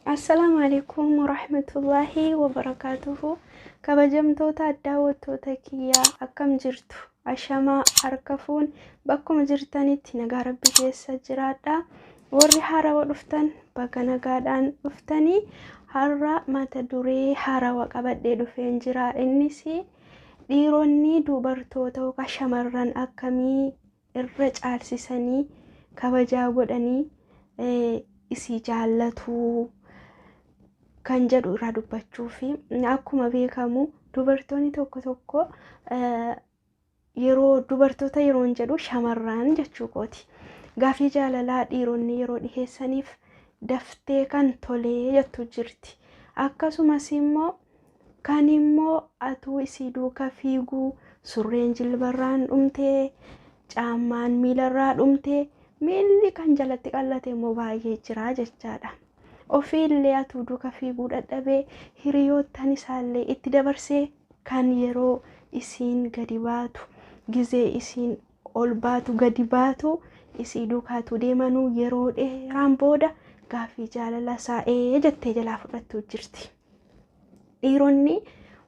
Assalamu alaikum warahmatullahi wabarakatuhu. Kabajamtoota daawwattoota kiyyaa akkam jirtu? Ashamaa harka fuun bakkuma jirtanitti nagaa rabbi keessa jiraadha. Warri haarawaa dhuftan bakka nagaadhaan dhuftanii har'a mata duree haarawaa qabadhee dhufeen jira. Innis dhiironni dubartoota yookaan shamarran akkamii irra caalsisanii kabajaa godhanii isii jaallatu kan jedhu irraa dubbachuu fi akkuma beekamu dubartoonni tokko yeroo dubartoota yeroon jedhu shamarran jechuu kooti. Gaafii jaalalaa dhiironni yeroo dhiheessaniif daftee kan tolee jettu jirti. Akkasumas immoo kan immoo atuu isii duuka fiiguu surreen jilbarraan dhumtee caammaan miilarraa dhumtee miilli kan jalatti qallate immoo baay'ee jira jechaadha. Ofiillee atuu duuka fiiguu dadhabee hiriyoottan isaallee itti dabarsee kan yeroo isiin gadi baatu gizee isiin ol baatu gadi baatu isii duukaatu deemanuu yeroo dheeraan booda gaafii jaalala saa'ee jettee jalaa fudhattu jirti. Dhiironni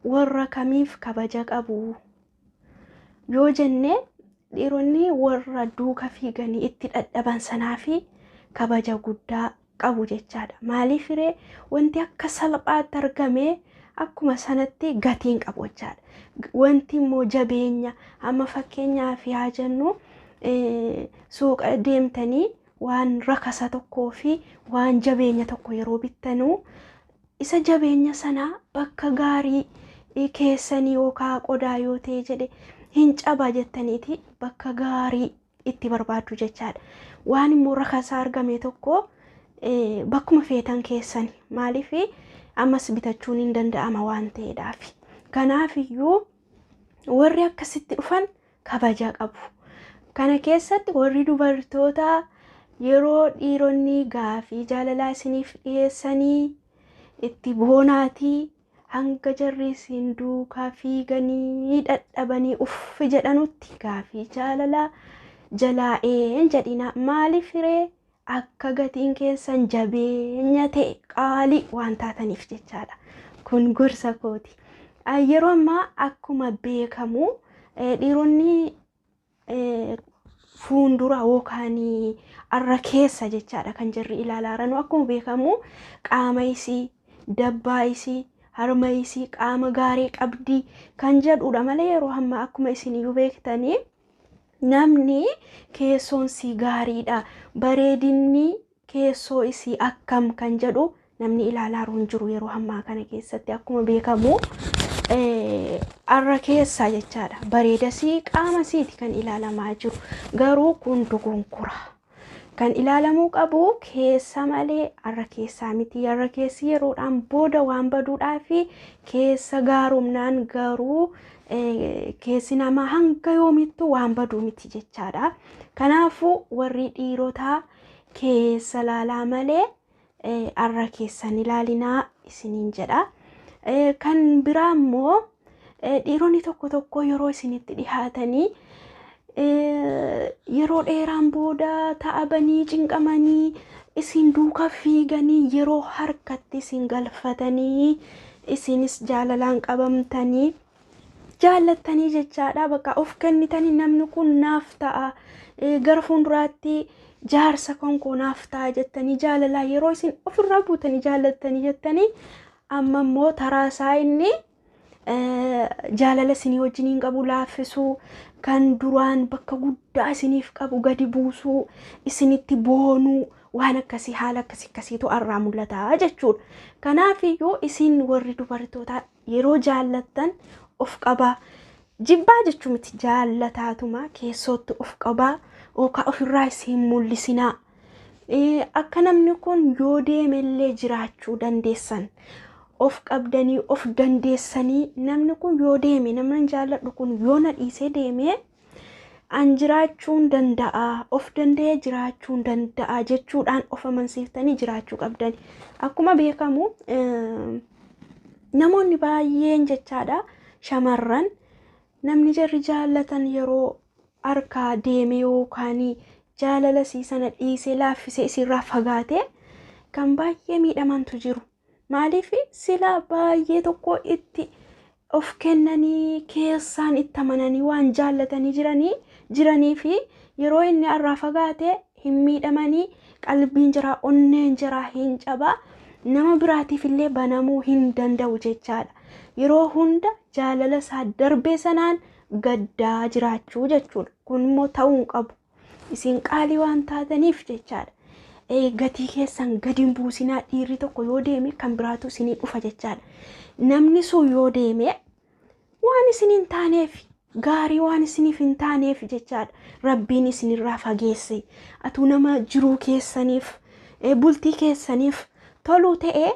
warra kamiif kabaja qabu yoo jenne dhiironni warra duuka fiiganii itti dadhaban sanaa fi kabaja guddaa qabu jechaadha. Maaliif ree wanti akka salphaatti argame akkuma sanatti gatiin qabu jechaadha. Wanti immoo jabeenya amma fakkeenyaaf yaa jennu suuqa deemtanii waan rakasa tokkoo fi waan jabeenya tokko yeroo bittanu isa jabeenya sana bakka gaarii keessanii yookaan qodaa yoo ta'e jedhe hin caba jettaniiti bakka gaarii itti barbaaddu jechaadha. Waan immoo rakasa argame tokko bakkuma feetan keessani maaliif ammas bitachuun hin danda'ama waan ta'eedhaaf. Kanaaf iyyuu warri akkasitti dhufan kabaja qabu. Kana keessatti warri dubartoota yeroo dhiironni gaafii jaalalaa isiniif dhiyeessanii itti boonaatii hanga jarri isin duukaa fiiganii dadhabanii uffi jedhanutti gaafii jaalalaa jalaa'een jedhina. Maaliif ree akka gatiin keessan jabeenya ta'e qaalii waan taataniif jechaadha. Kun gorsa kooti. Yeroo ammaa akkuma beekamu dhiironni fuundura yookaan arra keessa jechaadha kan jirri ilaalaa jiranu. Akkuma beekamu qaama isii, dabbaa isii, harma isii qaama gaarii qabdi kan jedhudha malee yeroo ammaa akkuma isin beektanii namni keessoon isii gaariidha, bareedinni keessoo isii akkam kan jedhu namni ilaalaa jiru yeroo ammaa kana keessatti. Akkuma beekamu arra keessa jechaadha bareedasii qaama isiiti kan ilaalamaa jiru. Garuu kun dogonkora. Kan ilaalamuu qabu keessa malee arra keessaa miti. Arra keessi yeroodhaan booda waan baduudhaa fi keessa gaarumnaan garuu keessi namaa hanga yoomittu waan baduu miti jechaadha. Kanaafuu warri dhiirotaa keessa laalaa malee arra keessan ilaalinaa isiniin jedha. Kan biraa immoo dhiironni tokko yeroo isinitti dhihaatanii yeroo dheeraan booda ta'abanii cinqamanii isin duuka fiiganii yeroo harkatti isin galfatanii isinis jaalalaan qabamtanii jaallattanii jechaadha. Bakka of kennitanii namni kun naaf ta'a gara fuulduraatti jaarsa konkoo naaf ta'a jettanii jaalalaa yeroo isin ofirraa buutanii jaallattanii jettanii amma immoo taraasaa inni jaalala isinii wajjiniin qabu laaffisuu kan duraan bakka guddaa isiniif qabu gadi buusuu isinitti boonuu waan akkasii haala akkasiitu arraa mul'ata jechuudha. Kanaaf iyyuu isin warri dubartootaa yeroo jaallattan of qabaa. Jibbaa jechuun miti jaallataatuma keessootti of qabaa yookaan ofirraa isin mul'isinaa. Akka namni kun yoo deemellee jiraachuu dandeessan of qabdanii of dandeessanii namni kun yoo deeme namni jaalladhu kun yoo na dhiisee deeme an jiraachuun danda'a of danda'ee jiraachuun danda'a jechuudhaan of amansiiftanii jiraachuu qabdani. Akkuma beekamu namoonni baay'een jechaadha shamarran namni jarri jaallatan yeroo harkaa deeme yookaan jaalala isii sana dhiisee laaffisee isirraa fagaate kan baay'ee miidhamantu jiru. Maaliif sila baay'ee tokko itti of kennanii keessaan itti amananii waan jaallatanii jiranii fi yeroo inni irraa fagaate hin miidhamanii qalbiin jira onneen jira hin cabaa nama biraatiif illee banamuu hin danda'u jechaadha. Yeroo hunda jaalala isaa darbee sanaan gaddaa jiraachuu jechuudha. Kun immoo ta'uu hin qabu. Isin qaalii waan taataniif jechaadha. Gatii keessan gadi hin buusinaa. Dhiirri tokko yoo deeme kan biraatu isinii dhufa jechaadha. Namni sun yoo deeme waan isin hin taaneef gaarii waan isiniif hin taaneef jechaadha. Rabbiin isinirraa fageesse. Atuu nama jiruu keessaniif bultii keessaniif toluu ta'ee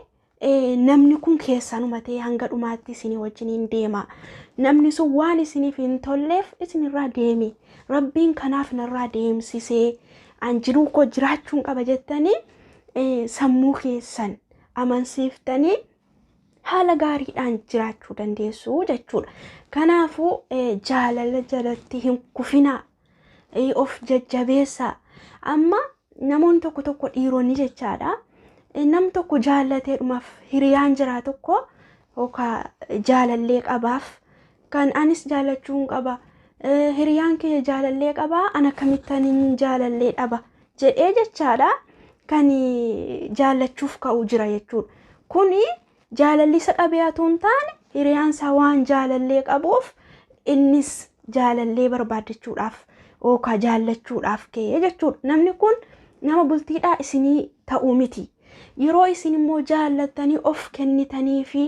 namni kun keessanuma ta'ee hanga dhumaatti isinii wajjiniin deema. Namni sun waan isiniif hin tolleef isinirraa deeme. Rabbiin kanaaf narraa deemsisee an jiruu koo jiraachuun qaba jettanii sammuu keessan amansiiftanii haala gaariidhaan jiraachuu dandeessu jechuudha. Kanaafuu jaalala jalatti hin kufinaa. Of jajjabeessaa. Amma namoonni tokko dhiironni jechaadha. Nam tokko jaallatee dhumaaf hiriyaan jira tokko yookaan jaalallee qabaaf kan anis jaallachuun qaba. Hiriyaan kee jaalallee qaba ana kamittan jaalallee dhaba jedhee jechaadha kan jaallachuuf ka'u jira jechuudha. Kuni jaalalli isa qabeeyatu hin taane hiriyaan isaa waan jaalallee qabuuf innis jaalallee barbaadachuudhaaf yookaan jaallachuudhaaf ka'e jechuudha. Namni kun nama bultiidhaa isinii ta'uu miti. Yeroo isin immoo jaallattanii of kennitanii fi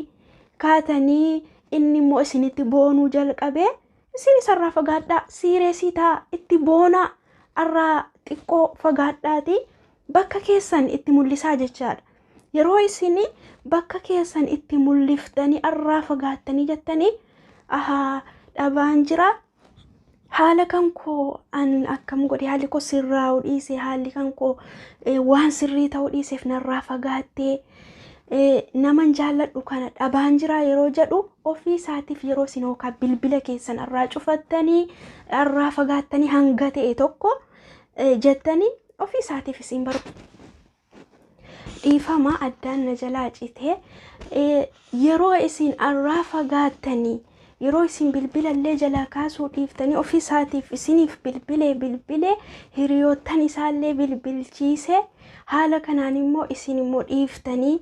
kaatanii inni immoo isinitti boonuu jalqabee isin isarraa fagaadhaa. Siireesii ta'a itti boonaa irraa xiqqoo fagaadhaati bakka keessan itti mul'isaa jechaadha. Yeroo isin bakka keessan itti mul'iftanii irraa fagaattanii jettanii dhabaan jira. Haala kan koo an akkam godhe haalli koo sirraa dhiise haalli kan koo waan sirrii ta'uu dhiiseef narraa fagaattee naman jaalladhu kana dhabaan jira yeroo jedhu ofii isaatiif yeroo isin yookaan bilbila keessan irraa cufattanii irraa fagaattanii hanga ta'e tokko jettanii ofii isaatiif isin dhiifama addaan na jalaa citee yeroo isin irraa fagaattanii yeroo isin bilbila illee jalaa kaasuu dhiiftanii ofii isaatiif isiniif bilbilee hiriyoottan isaallee bilbilchiise haala kanaan immoo isin immoo dhiiftanii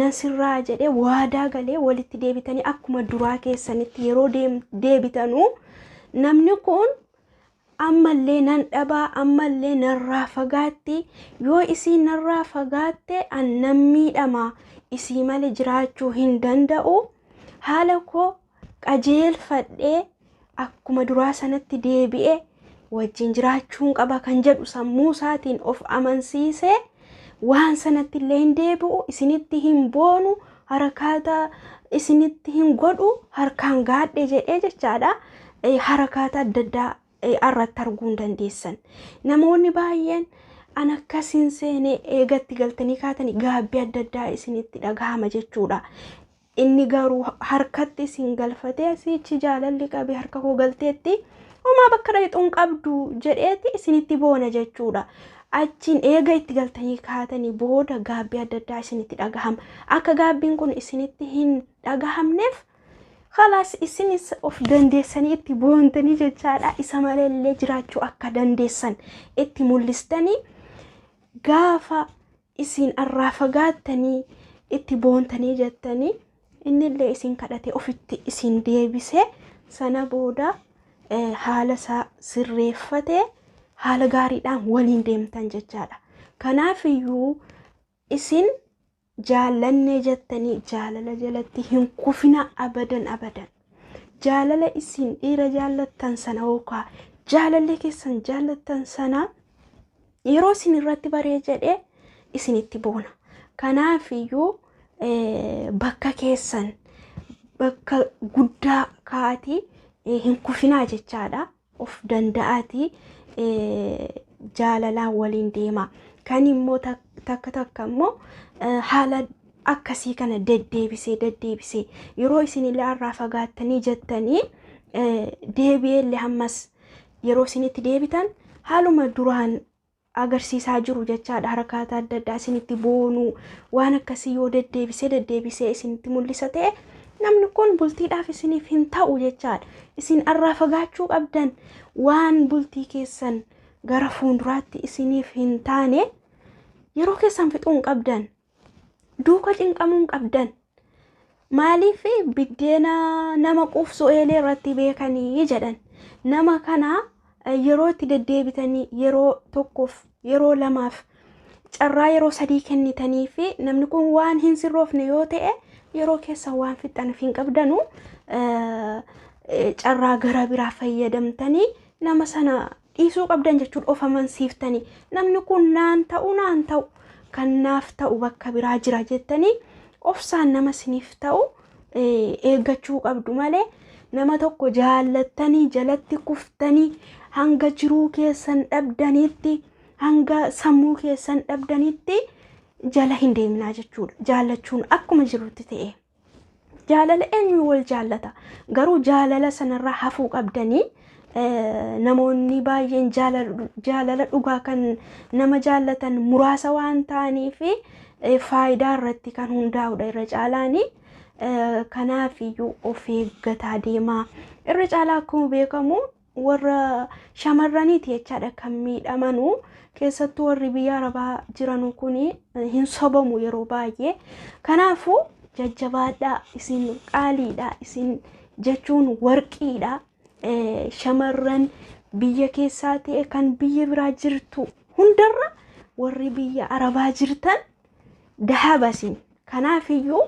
nan sirraa jedhee waadaa galee walitti deebitanii akkuma duraa keessanitti yeroo deebitanuu namni kun ammallee nan dhabaa ammallee narraa fagaatti yoo isin narraa fagaatte an nan miidhama isii malee jiraachuu hin danda'u haala koo qajeelfadhee akkuma duraa sanatti deebi'ee wajjin jiraachuun qaba kan jedhu sammuu isaatiin of amansiise waan sanatti illee hin deebi'u isinitti hin boonu harakaata isinitti hin godhu harkaan gaadhe jedhee jechaadha. Harakaata adda addaa irratti arguu hin dandeessan. Namoonni baay'een an akkasiin seenee eegatti galtanii kaatanii gaabbii adda addaa isinitti dhagahama jechuudha. Inni garuu harkatti isin galfatee asiichi jaalalli qabee harka koo galteetti homaa bakka dhayxuun qabdu jedheeti isinitti boona jechuudha. Achiin eega itti galtanii kaatanii booda gaabbii adda addaa isinitti dhagahama. Akka gaabbiin kun isinitti hin dhagahamneef khalaas isinis of dandeessanii itti boontanii jechaadha. Isa malee illee jiraachuu akka dandeessan itti mul'istanii gaafa isin irraa fagaattanii itti boontanii jettanii inni illee isin kadhate ofitti isin deebise sana booda haala isaa sirreeffate haala gaariidhaan waliin deemtan jechaadha. Kanaafiyyuu isin jaallanne jettanii jaalala jalatti hin kufina abadan. Jaalala isin dhiira jaallattan sana yookaan jaalallee keessan jaallattan sana yeroo isin irratti baree jedhee isinitti boona. Kanaafiyyuu bakka keessan bakka guddaa kaa'atii hin kufinaa jechaadha. Of danda'atii jaalalaan waliin deema. Kan immoo takka immoo haala akkasii kana deddeebisee yeroo isin illee irraa fagaattanii jettanii deebi'ee illee hammas yeroo isinitti deebitan haaluma duraan agarsiisaa jiru jechaadha. Harkaata adda addaa isinitti boonuu waan akkasii yoo deddeebisee isinitti mul'isa ta'e namni kun bultiidhaaf isiniif hin ta'u jechaadha. Isin irraa fagaachuu qabdan waan bultii keessan gara fuulduraatti isiniif hin taane yeroo keessan fixuun qabdan. Duuka cinqamuun qabdan. Maaliif biddeena nama quufsu eelee irratti beekanii jedhan. Nama kana yeroo itti deddeebitanii yeroo tokkoof yeroo lamaaf carraa yeroo sadii kennitanii fi namni kun waan hin sirroofne yoo ta'e yeroo keessa waan fixaniif hin qabdanu carraa gara biraa fayyadamtanii nama sana dhiisuu qabdan jechuudha. Of amansiiftanii namni kun naan ta'u kan naaf ta'u bakka biraa jira jettanii ofsaan nama siniif ta'u eeggachuu qabdu malee nama tokko jaallattanii jalatti kuftanii hanga jiruu keessan dhabdanitti hanga sammuu keessan dhabdanitti jala hin deemnaa jechuudha. Jaallachuun akkuma jirutti ta'e jaalala eenyu wal jaallata garuu jaalala sanarraa hafuu qabdanii. Namoonni baay'een jaalala dhugaa kan nama jaallatan muraasa waan ta'aniif faayidaa irratti kan hundaa'udha irra caalaanii. Kanaaf iyyuu of eeggataa deemaa. Irra caalaa akkuma beekamu warra shamarraniiti jechaadha kan miidhamanu. Keessattuu warri biyya Arabaa jiran kun hin sobamu yeroo baay'ee. Kanaafuu jajjabaadhaa, isin qaaliidha, isin jechuun warqiidha. Shamarran biyya keessaa ta'e kan biyya biraa jirtu hundarra warri biyya Arabaa jirtan dahabasin. Kanaaf iyyuu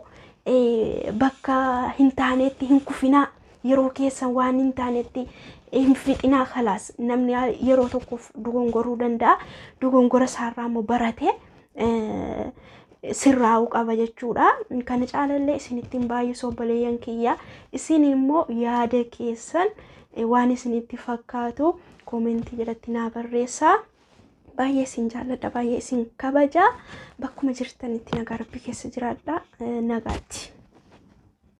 bakka hin taanetti hin kufinaa, yeroo keessan waan hin taanetti hin fixinaa. Khalaas namni yeroo tokkoof dogongoruu danda'a. Dogongora isaarraa immoo baratee sirraa'uu qaba jechuudha. Kana caalallee isinittiin baay'isoo obboleeyyan kiyya. Isin immoo yaada keessan waan isinitti fakkaatu koomentii jalatti naa barreessaa. Baay'ee isin jaalladha, baay'ee isin kabaja. Bakkuma jirtanitti nagaa Rabbii keessa jiraadha. Nagaatti.